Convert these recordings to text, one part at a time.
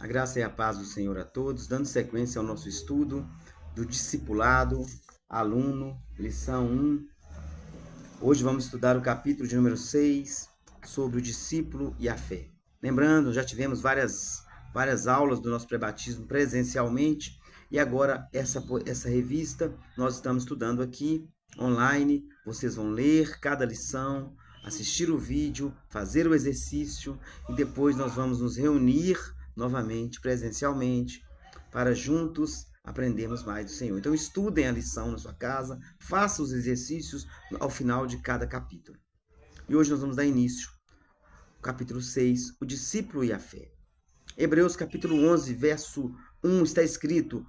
A graça e a paz do Senhor a todos, dando sequência ao nosso estudo do discipulado, aluno, lição 1. Hoje vamos estudar o capítulo de número 6, sobre o discípulo e a fé. Lembrando, já tivemos várias aulas do nosso pré-batismo presencialmente, e agora essa revista nós estamos estudando aqui online. Vocês vão ler cada lição, assistir o vídeo, fazer o exercício, e depois nós vamos nos reunir novamente, presencialmente, para juntos aprendermos mais do Senhor. Então estudem a lição na sua casa, façam os exercícios ao final de cada capítulo. E hoje nós vamos dar início ao capítulo 6, o discípulo e a fé. Hebreus capítulo 11, verso 1 está escrito: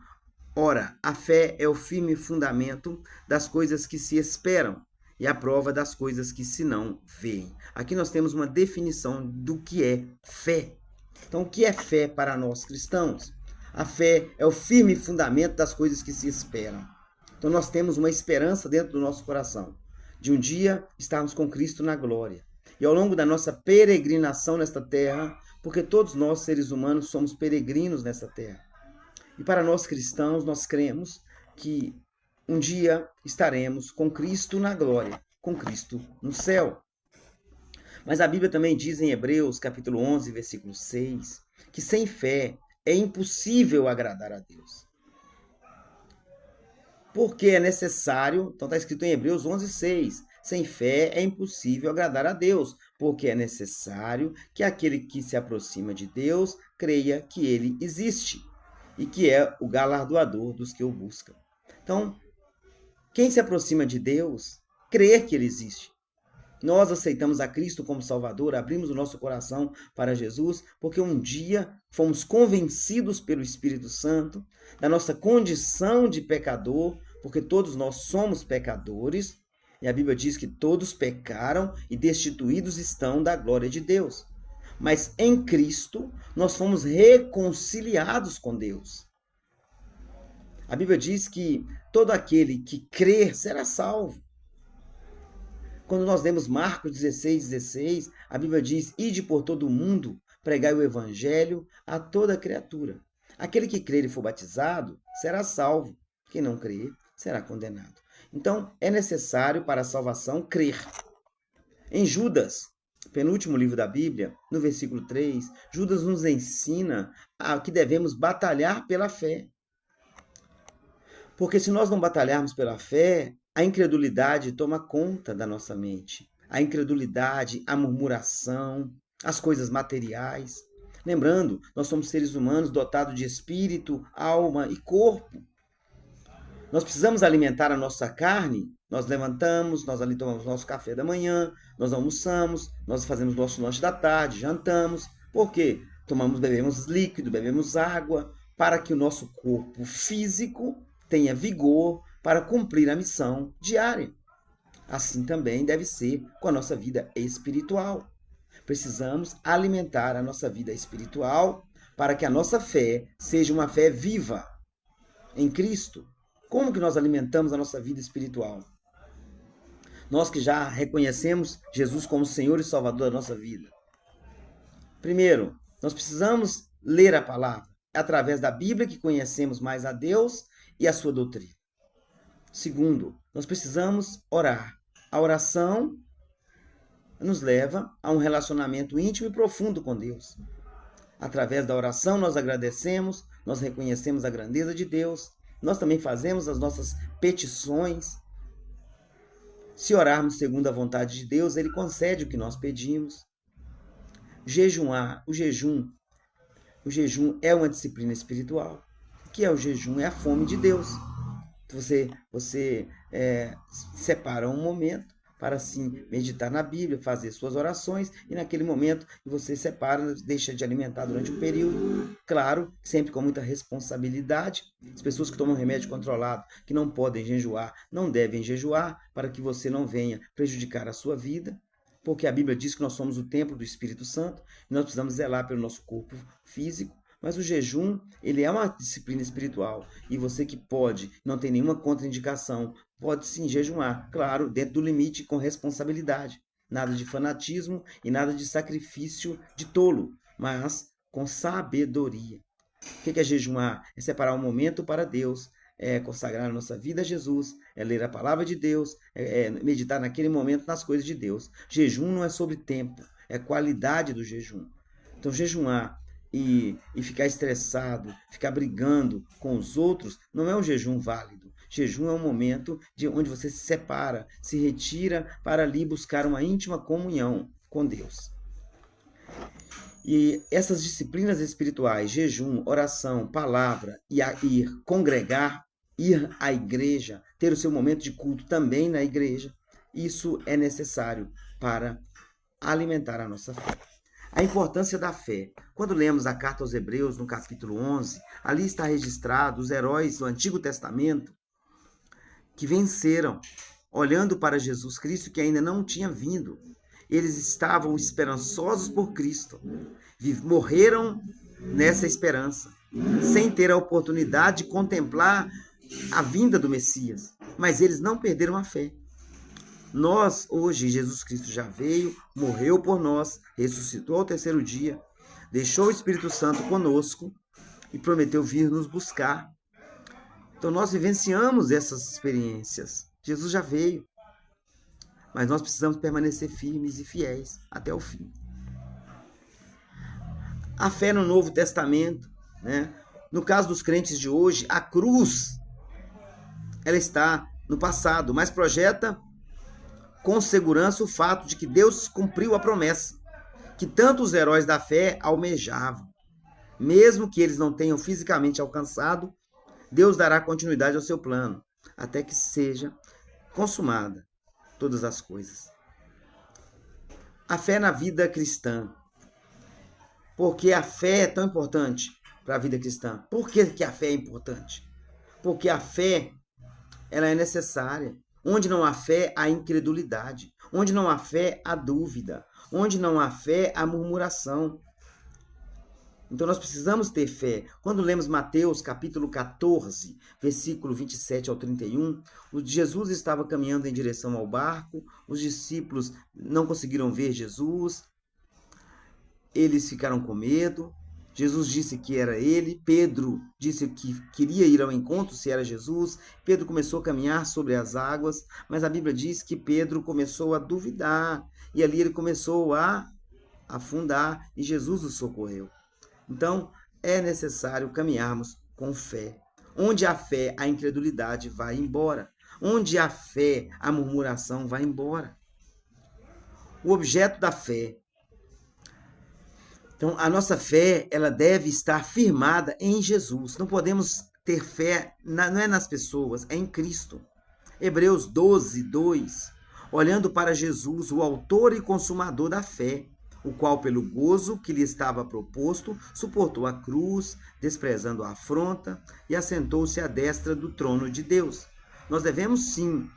Ora, a fé é o firme fundamento das coisas que se esperam e a prova das coisas que se não veem. Aqui nós temos uma definição do que é fé. Então, o que é fé para nós cristãos? A fé é o firme fundamento das coisas que se esperam. Então, nós temos uma esperança dentro do nosso coração de um dia estarmos com Cristo na glória. E ao longo da nossa peregrinação nesta terra, porque todos nós, seres humanos, somos peregrinos nesta terra. E para nós cristãos, nós cremos que um dia estaremos com Cristo na glória, com Cristo no céu. Mas a Bíblia também diz em Hebreus, capítulo 11, versículo 6, que sem fé é impossível agradar a Deus. Porque é necessário, então está escrito em Hebreus 11, 6, sem fé é impossível agradar a Deus, porque é necessário que aquele que se aproxima de Deus creia que ele existe e que é o galardoador dos que o buscam. Então, quem se aproxima de Deus, crê que ele existe. Nós aceitamos a Cristo como Salvador, abrimos o nosso coração para Jesus, porque um dia fomos convencidos pelo Espírito Santo da nossa condição de pecador, porque todos nós somos pecadores, e a Bíblia diz que todos pecaram e destituídos estão da glória de Deus. Mas em Cristo nós fomos reconciliados com Deus. A Bíblia diz que todo aquele que crer será salvo. Quando nós lemos Marcos 16, 16, a Bíblia diz: Ide por todo o mundo, pregai o evangelho a toda criatura. Aquele que crer e for batizado será salvo. Quem não crer será condenado. Então, é necessário para a salvação crer. Em Judas, penúltimo livro da Bíblia, no versículo 3, Judas nos ensina que devemos batalhar pela fé. Porque se nós não batalharmos pela fé, a incredulidade toma conta da nossa mente. A incredulidade, a murmuração, as coisas materiais. Lembrando, nós somos seres humanos dotados de espírito, alma e corpo. Nós precisamos alimentar a nossa carne. Nós levantamos, nós ali tomamos nosso café da manhã, nós almoçamos, nós fazemos nosso lanche da tarde, jantamos. Por quê? Bebemos líquido, bebemos água, para que o nosso corpo físico tenha vigor para cumprir a missão diária. Assim também deve ser com a nossa vida espiritual. Precisamos alimentar a nossa vida espiritual para que a nossa fé seja uma fé viva em Cristo. Como que nós alimentamos a nossa vida espiritual? Nós que já reconhecemos Jesus como Senhor e Salvador da nossa vida. Primeiro, nós precisamos ler a palavra. É através da Bíblia que conhecemos mais a Deus e a sua doutrina. Segundo, nós precisamos orar. A oração nos leva a um relacionamento íntimo e profundo com Deus. Através da oração nós agradecemos, nós reconhecemos a grandeza de Deus, nós também fazemos as nossas petições. Se orarmos segundo a vontade de Deus, Ele concede o que nós pedimos. O jejum é uma disciplina espiritual. O que é o jejum? É a fome de Deus. Você separa um momento para assim meditar na Bíblia, fazer suas orações, e naquele momento você separa, deixa de alimentar durante um período, claro, sempre com muita responsabilidade. As pessoas que tomam remédio controlado, que não podem jejuar, não devem jejuar, para que você não venha prejudicar a sua vida, porque a Bíblia diz que nós somos o templo do Espírito Santo, e nós precisamos zelar pelo nosso corpo físico. Mas o jejum, ele é uma disciplina espiritual. E você que pode, não tem nenhuma contraindicação, pode sim jejuar. Claro, dentro do limite, com responsabilidade. Nada de fanatismo e nada de sacrifício de tolo. Mas com sabedoria. O que é jejuar? É separar um momento para Deus, é consagrar a nossa vida a Jesus, é ler a palavra de Deus, é meditar naquele momento nas coisas de Deus. Jejum não é sobre tempo, é qualidade do jejum. Então, jejuar e ficar estressado, ficar brigando com os outros, não é um jejum válido. Jejum é um momento onde você se separa, se retira para ali buscar uma íntima comunhão com Deus. E essas disciplinas espirituais, jejum, oração, palavra e ir congregar, ir à igreja, ter o seu momento de culto também na igreja, isso é necessário para alimentar a nossa fé. A importância da fé. Quando lemos a carta aos Hebreus, no capítulo 11, ali está registrado os heróis do Antigo Testamento que venceram, olhando para Jesus Cristo que ainda não tinha vindo. Eles estavam esperançosos por Cristo. Morreram nessa esperança, sem ter a oportunidade de contemplar a vinda do Messias. Mas eles não perderam a fé. Nós, hoje, Jesus Cristo já veio, morreu por nós, ressuscitou ao terceiro dia, deixou o Espírito Santo conosco e prometeu vir nos buscar. Então nós vivenciamos essas experiências. Jesus já veio, mas nós precisamos permanecer firmes e fiéis até o fim. A fé no Novo Testamento, né? No caso dos crentes de hoje, a cruz, ela está no passado, mas projeta com segurança o fato de que Deus cumpriu a promessa, que tanto os heróis da fé almejavam. Mesmo que eles não tenham fisicamente alcançado, Deus dará continuidade ao seu plano, até que seja consumada todas as coisas. A fé na vida cristã. Por que a fé é tão importante para a vida cristã? Por que a fé é importante? Porque a fé, ela é necessária. Onde não há fé, há incredulidade. Onde não há fé, há dúvida. Onde não há fé, há murmuração. Então nós precisamos ter fé. Quando lemos Mateus capítulo 14, versículo 27 ao 31, Jesus estava caminhando em direção ao barco, os discípulos não conseguiram ver Jesus, eles ficaram com medo. Jesus disse que era ele, Pedro disse que queria ir ao encontro se era Jesus. Pedro começou a caminhar sobre as águas, mas a Bíblia diz que Pedro começou a duvidar, e ali ele começou a afundar, e Jesus o socorreu. Então, é necessário caminharmos com fé. Onde há fé, a incredulidade vai embora. Onde há fé, a murmuração vai embora. O objeto da fé. Então, a nossa fé, ela deve estar firmada em Jesus. Não podemos ter fé, não é nas pessoas, é em Cristo. Hebreus 12, 2. Olhando para Jesus, o autor e consumador da fé, o qual, pelo gozo que lhe estava proposto, suportou a cruz, desprezando a afronta, e assentou-se à destra do trono de Deus. Nós devemos, sim,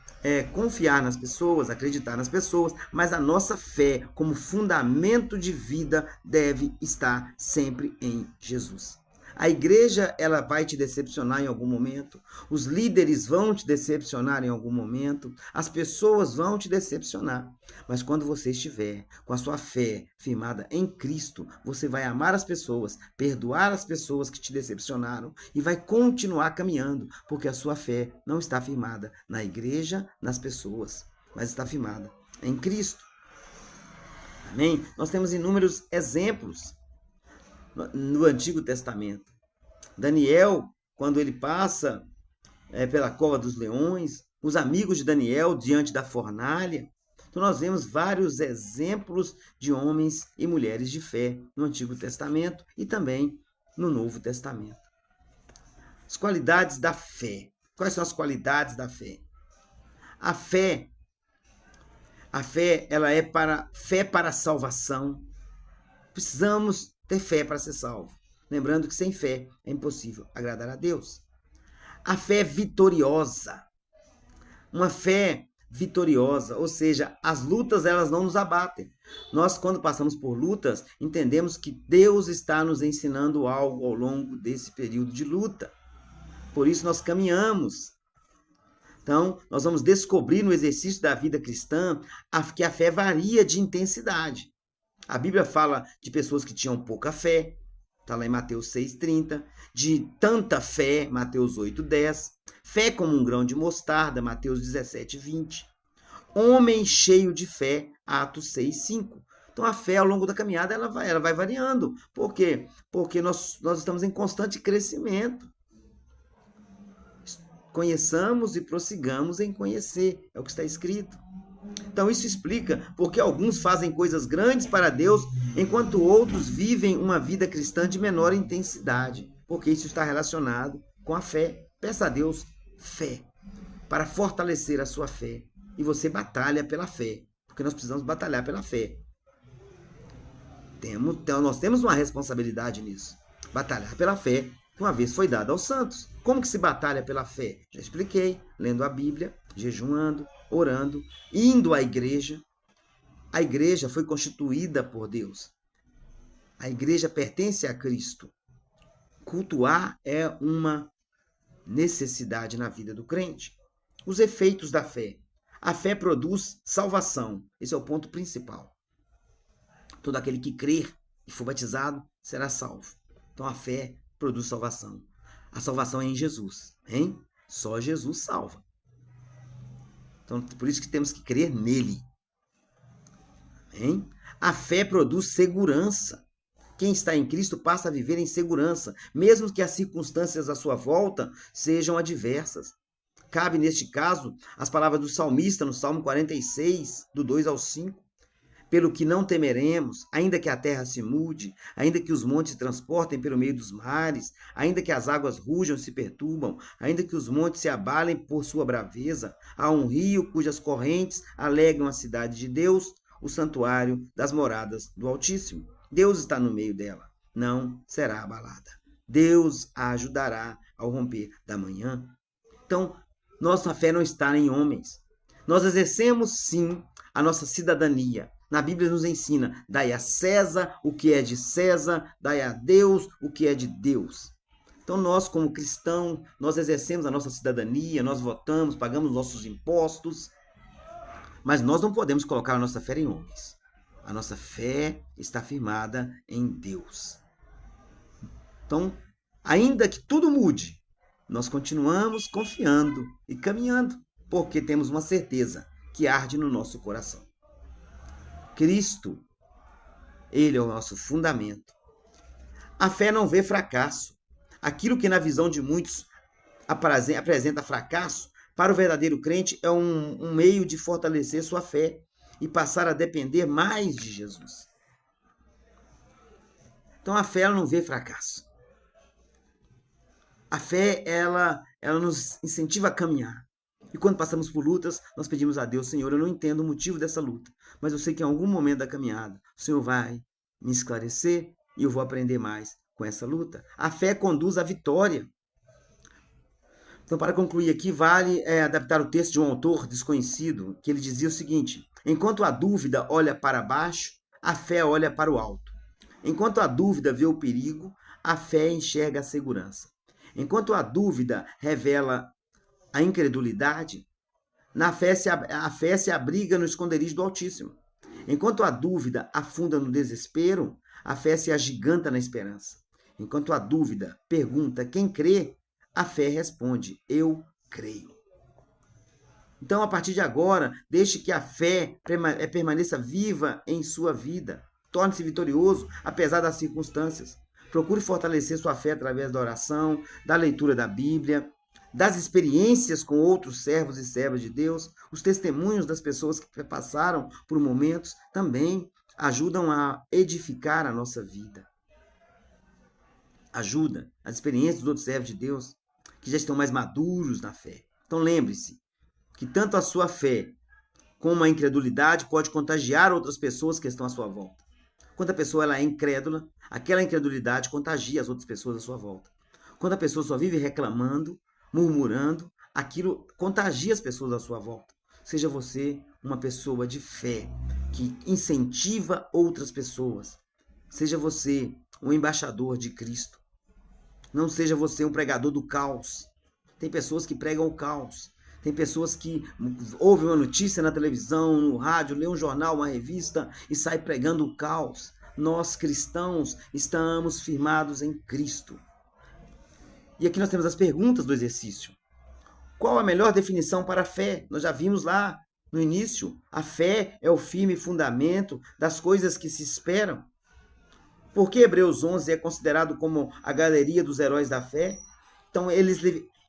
confiar nas pessoas, acreditar nas pessoas, mas a nossa fé, como fundamento de vida, deve estar sempre em Jesus. A igreja, ela vai te decepcionar em algum momento, os líderes vão te decepcionar em algum momento, as pessoas vão te decepcionar, mas quando você estiver com a sua fé firmada em Cristo, você vai amar as pessoas, perdoar as pessoas que te decepcionaram e vai continuar caminhando, porque a sua fé não está firmada na igreja, nas pessoas, mas está firmada em Cristo. Amém? Nós temos inúmeros exemplos no Antigo Testamento. Daniel, quando ele passa pela cova dos leões, os amigos de Daniel diante da fornalha. Então nós vemos vários exemplos de homens e mulheres de fé no Antigo Testamento e também no Novo Testamento. As qualidades da fé. Quais são as qualidades da fé? A fé, ela é fé para a salvação. Precisamos ter fé para ser salvo. Lembrando que sem fé é impossível agradar a Deus. A fé vitoriosa. Uma fé vitoriosa, ou seja, as lutas elas não nos abatem. Nós, quando passamos por lutas, entendemos que Deus está nos ensinando algo ao longo desse período de luta. Por isso nós caminhamos. Então, nós vamos descobrir no exercício da vida cristã que a fé varia de intensidade. A Bíblia fala de pessoas que tinham pouca fé, está lá em Mateus 6,30. De tanta fé, Mateus 8,10. Fé como um grão de mostarda, Mateus 17,20. Homem cheio de fé, Atos 6,5. Então, a fé, ao longo da caminhada, ela vai variando. Por quê? Porque nós estamos em constante crescimento. Conheçamos e prossigamos em conhecer. É o que está escrito. Então, isso explica porque alguns fazem coisas grandes para Deus, enquanto outros vivem uma vida cristã de menor intensidade. Porque isso está relacionado com a fé. Peça a Deus fé, para fortalecer a sua fé. E você batalha pela fé. Porque nós precisamos batalhar pela fé. Nós temos uma responsabilidade nisso. Batalhar pela fé, que uma vez foi dada aos santos. Como que se batalha pela fé? Já expliquei, lendo a Bíblia, jejuando, orando, indo à igreja. A igreja foi constituída por Deus. A igreja pertence a Cristo. Cultuar é uma necessidade na vida do crente. Os efeitos da fé. A fé produz salvação. Esse é o ponto principal. Todo aquele que crer e for batizado será salvo. Então a fé produz salvação. A salvação é em Jesus, hein? Só Jesus salva. Então por isso que temos que crer nele. Hein? A fé produz segurança. Quem está em Cristo passa a viver em segurança, mesmo que as circunstâncias à sua volta sejam adversas. Cabe, neste caso, as palavras do salmista no Salmo 46, do 2 ao 5. Pelo que não temeremos, ainda que a terra se mude, ainda que os montes se transportem pelo meio dos mares, ainda que as águas rujam e se perturbam, ainda que os montes se abalem por sua braveza, há um rio cujas correntes alegram a cidade de Deus, o santuário das moradas do Altíssimo. Deus está no meio dela, não será abalada. Deus a ajudará ao romper da manhã. Então, nossa fé não está em homens. Nós exercemos, sim, a nossa cidadania. Na Bíblia nos ensina, dai a César o que é de César, dai a Deus o que é de Deus. Então nós, como cristãos, nós exercemos a nossa cidadania, nós votamos, pagamos nossos impostos, mas nós não podemos colocar a nossa fé em homens. A nossa fé está firmada em Deus. Então, ainda que tudo mude, nós continuamos confiando e caminhando, porque temos uma certeza que arde no nosso coração. Cristo, ele é o nosso fundamento. A fé não vê fracasso. Aquilo que na visão de muitos apresenta fracasso, para o verdadeiro crente é um meio de fortalecer sua fé e passar a depender mais de Jesus. Então a fé ela não vê fracasso. A fé ela nos incentiva a caminhar. E quando passamos por lutas, nós pedimos a Deus, Senhor, eu não entendo o motivo dessa luta, mas eu sei que em algum momento da caminhada, o Senhor vai me esclarecer e eu vou aprender mais com essa luta. A fé conduz à vitória. Então, para concluir aqui, vale adaptar o texto de um autor desconhecido, que ele dizia o seguinte: enquanto a dúvida olha para baixo, a fé olha para o alto. Enquanto a dúvida vê o perigo, a fé enxerga a segurança. Enquanto a dúvida revela a incredulidade, a fé se abriga no esconderijo do Altíssimo. Enquanto a dúvida afunda no desespero, a fé se agiganta na esperança. Enquanto a dúvida pergunta quem crê, a fé responde, eu creio. Então, a partir de agora, deixe que a fé permaneça viva em sua vida. Torne-se vitorioso, apesar das circunstâncias. Procure fortalecer sua fé através da oração, da leitura da Bíblia, das experiências com outros servos e servas de Deus. Os testemunhos das pessoas que passaram por momentos também ajudam a edificar a nossa vida. Ajuda as experiências dos outros servos de Deus que já estão mais maduros na fé. Então lembre-se que tanto a sua fé como a incredulidade pode contagiar outras pessoas que estão à sua volta. Quando a pessoa ela é incrédula, aquela incredulidade contagia as outras pessoas à sua volta. Quando a pessoa só vive reclamando, murmurando, aquilo contagia as pessoas à sua volta. Seja você uma pessoa de fé, que incentiva outras pessoas. Seja você um embaixador de Cristo. Não seja você um pregador do caos. Tem pessoas que pregam o caos. Tem pessoas que ouvem uma notícia na televisão, no rádio, lê um jornal, uma revista e sai pregando o caos. Nós cristãos estamos firmados em Cristo. E aqui nós temos as perguntas do exercício. Qual a melhor definição para a fé? Nós já vimos lá no início. A fé é o firme fundamento das coisas que se esperam. Por que Hebreus 11 é considerado como a galeria dos heróis da fé? Então,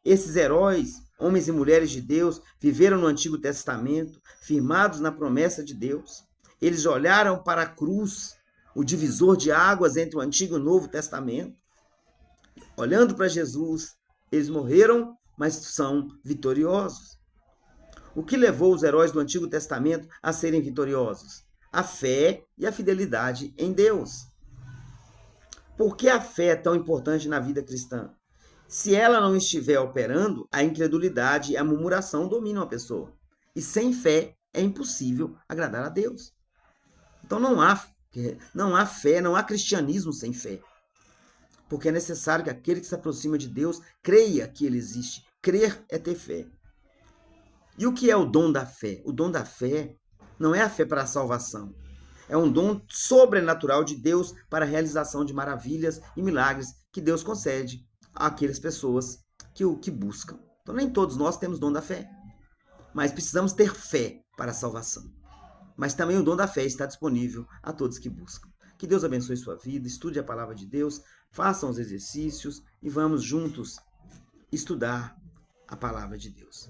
esses heróis, homens e mulheres de Deus, viveram no Antigo Testamento, firmados na promessa de Deus. Eles olharam para a cruz, o divisor de águas entre o Antigo e o Novo Testamento. Olhando para Jesus, eles morreram, mas são vitoriosos. O que levou os heróis do Antigo Testamento a serem vitoriosos? A fé e a fidelidade em Deus. Por que a fé é tão importante na vida cristã? Se ela não estiver operando, a incredulidade e a murmuração dominam a pessoa. E sem fé é impossível agradar a Deus. Então não há fé, não há cristianismo sem fé. Porque é necessário que aquele que se aproxima de Deus creia que ele existe. Crer é ter fé. E o que é o dom da fé? O dom da fé não é a fé para a salvação. É um dom sobrenatural de Deus para a realização de maravilhas e milagres que Deus concede àquelas pessoas que o que buscam. Então nem todos nós temos dom da fé. Mas precisamos ter fé para a salvação. Mas também o dom da fé está disponível a todos que buscam. Que Deus abençoe sua vida, estude a palavra de Deus, façam os exercícios e vamos juntos estudar a palavra de Deus.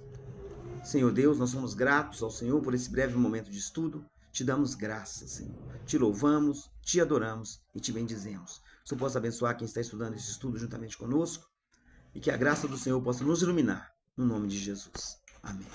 Senhor Deus, nós somos gratos ao Senhor por esse breve momento de estudo. Te damos graças, Senhor. Te louvamos, te adoramos e te bendizemos. Que o Senhor possa abençoar quem está estudando esse estudo juntamente conosco e que a graça do Senhor possa nos iluminar. No nome de Jesus. Amém.